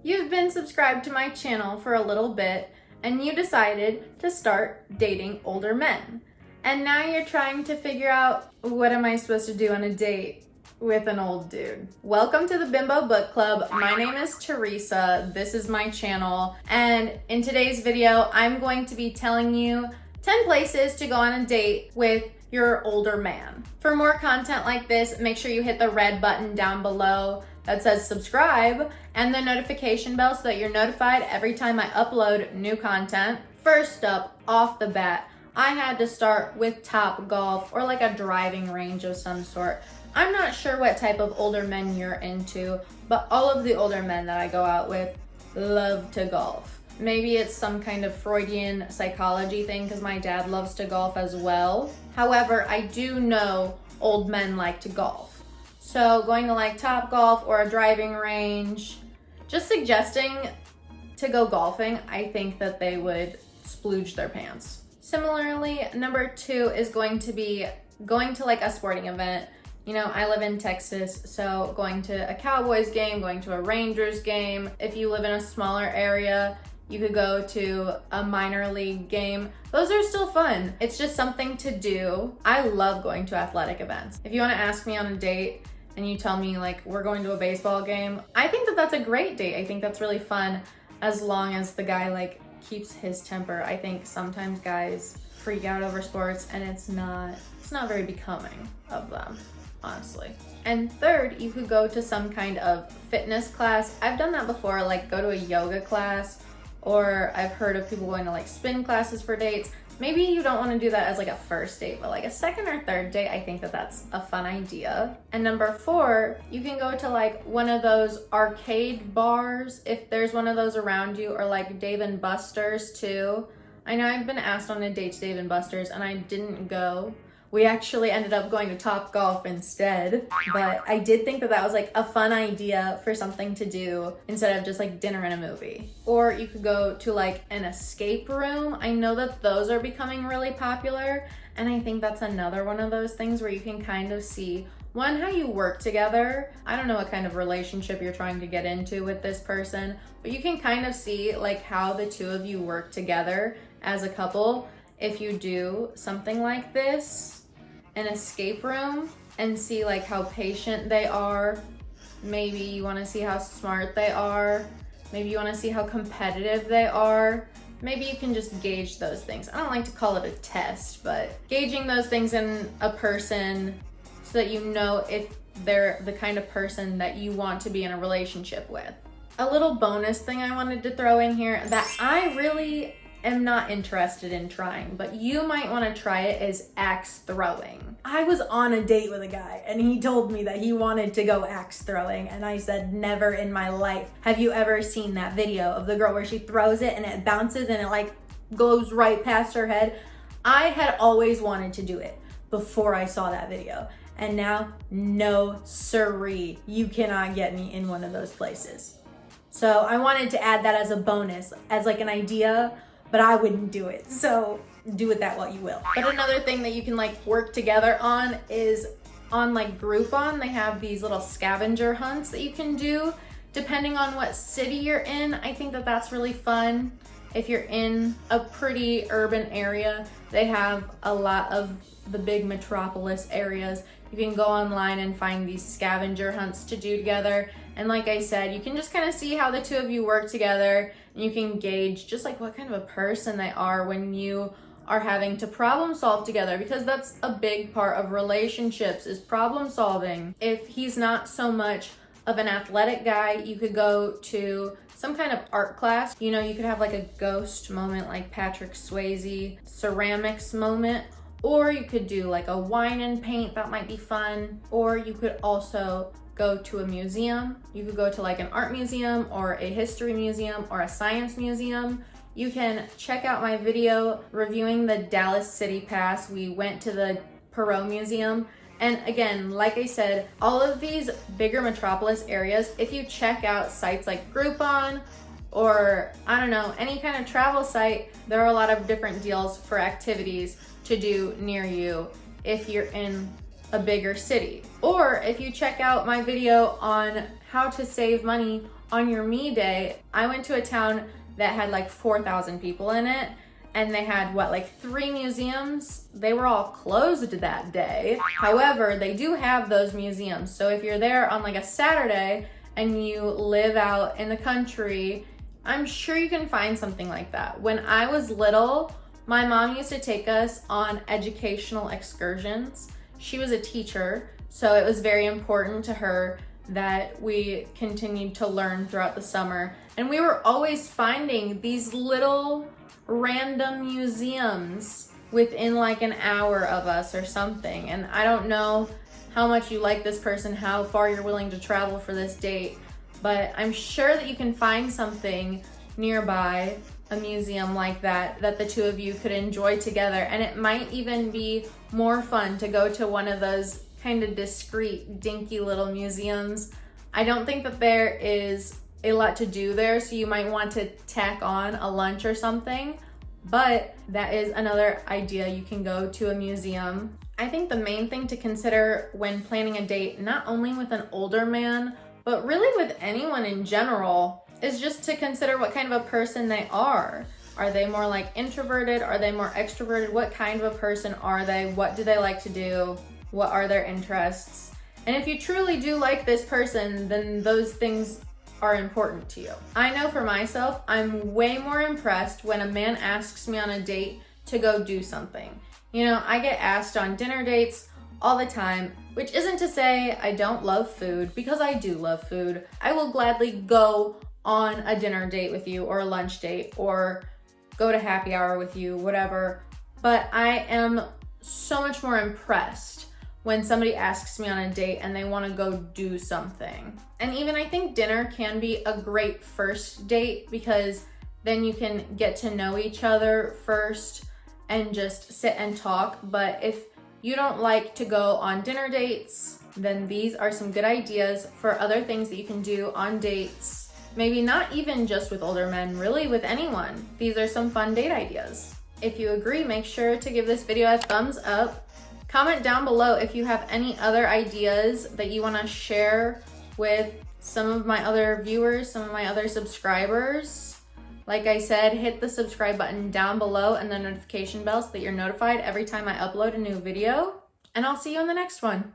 You've been subscribed to my channel for a little bit and you decided to start dating older men. And now you're trying to figure out, what am I supposed to do on a date with an old dude? Welcome to the Bimbo Book Club. My name is Teresa. This is my channel. And in today's video, I'm going to be telling you 10 places to go on a date with your older man. For more content like this, make sure you hit the red button down below that says subscribe and the notification bell so that you're notified every time I upload new content. First up, off the bat, I had to start with Topgolf or like a driving range of some sort. I'm not sure what type of older men you're into, but all of the older men that I go out with love to golf. Maybe it's some kind of Freudian psychology thing because my dad loves to golf as well. However, I do know old men like to golf. So going to like Topgolf or a driving range, just suggesting to go golfing, I think that they would splooge their pants. Similarly, number 2 is going to be going to like a sporting event. You know, I live in Texas, so going to a Cowboys game, going to a Rangers game. If you live in a smaller area, you could go to a minor league game. Those are still fun. It's just something to do. I love going to athletic events. If you want to ask me on a date and you tell me like we're going to a baseball game, I think that that's a great date. I think that's really fun as long as the guy like keeps his temper. I think sometimes guys freak out over sports and it's not very becoming of them, honestly. And third, you could go to some kind of fitness class. I've done that before, like go to a yoga class, or I've heard of people going to like spin classes for dates. Maybe you don't want to do that as like a first date, but like a second or third date, I think that that's a fun idea. And number 4, you can go to like one of those arcade bars, if there's one of those around you, or like Dave & Buster's too. I know I've been asked on a date to Dave & Buster's and I didn't go. We actually ended up going to Topgolf instead, but I did think that that was like a fun idea for something to do instead of just like dinner and a movie. Or you could go to like an escape room. I know that those are becoming really popular, and I think that's another one of those things where you can kind of see, one, how you work together. I don't know what kind of relationship you're trying to get into with this person, but you can kind of see like how the two of you work together as a couple if you do something like this, an escape room, and see like how patient they are. Maybe you want to see how smart they are. Maybe you want to see how competitive they are. Maybe you can just gauge those things. I don't like to call it a test, but gauging those things in a person so that you know if they're the kind of person that you want to be in a relationship with. A little bonus thing I wanted to throw in here that I really am not interested in trying, but you might want to try it, is axe throwing. I was on a date with a guy and he told me that he wanted to go axe throwing, and I said, never in my life. Have you ever seen that video of the girl where she throws it and it bounces and it like goes right past her head? I had always wanted to do it before I saw that video, and now, no siree, you cannot get me in one of those places. So I wanted to add that as a bonus, as like an idea, but I wouldn't do it. So do with that what you will. But another thing that you can like work together on is on like Groupon, they have these little scavenger hunts that you can do depending on what city you're in. I think that that's really fun. If you're in a pretty urban area, they have a lot of the big metropolis areas. You can go online and find these scavenger hunts to do together. And like I said, you can just kind of see how the two of you work together, and you can gauge just like what kind of a person they are when you are having to problem solve together, because that's a big part of relationships, is problem solving. If he's not so much of an athletic guy, you could go to some kind of art class. You know, you could have like a ghost moment like Patrick Swayze, ceramics moment, or you could do like a wine and paint, that might be fun. Or you could also go to a museum. You could go to like an art museum or a history museum or a science museum. You can check out my video reviewing the Dallas CITYPASS. We went to the Perot Museum. And again, like I said, all of these bigger metropolis areas, if you check out sites like Groupon or I don't know, any kind of travel site, there are a lot of different deals for activities to do near you if you're in a bigger city. Or if you check out my video on how to save money on your me day, I went to a town that had like 4,000 people in it, and they had like 3 museums. They were all closed that day. However, they do have those museums. So if you're there on like a Saturday and you live out in the country, I'm sure you can find something like that. When I was little, my mom used to take us on educational excursions. She was a teacher, so it was very important to her that we continued to learn throughout the summer. And we were always finding these little random museums within like an hour of us or something. And I don't know how much you like this person, how far you're willing to travel for this date, but I'm sure that you can find something nearby, a museum like that the two of you could enjoy together. And it might even be more fun to go to one of those kind of discreet, dinky little museums. I don't think that there is a lot to do there, so you might want to tack on a lunch or something, but that is another idea. You can go to a museum. I think the main thing to consider when planning a date, not only with an older man, but really with anyone in general, is just to consider what kind of a person they are. Are they more like introverted? Are they more extroverted? What kind of a person are they? What do they like to do? What are their interests? And if you truly do like this person, then those things are important to you. I know for myself, I'm way more impressed when a man asks me on a date to go do something. You know, I get asked on dinner dates all the time, which isn't to say I don't love food, because I do love food. I will gladly go on a dinner date with you, or a lunch date, or go to happy hour with you, whatever. But I am so much more impressed when somebody asks me on a date and they want to go do something. And even I think dinner can be a great first date, because then you can get to know each other first and just sit and talk. But if you don't like to go on dinner dates, then these are some good ideas for other things that you can do on dates. Maybe not even just with older men, really with anyone. These are some fun date ideas. If you agree, make sure to give this video a thumbs up. Comment down below if you have any other ideas that you want to share with some of my other viewers, some of my other subscribers. Like I said, hit the subscribe button down below and the notification bell so that you're notified every time I upload a new video. And I'll see you in the next one.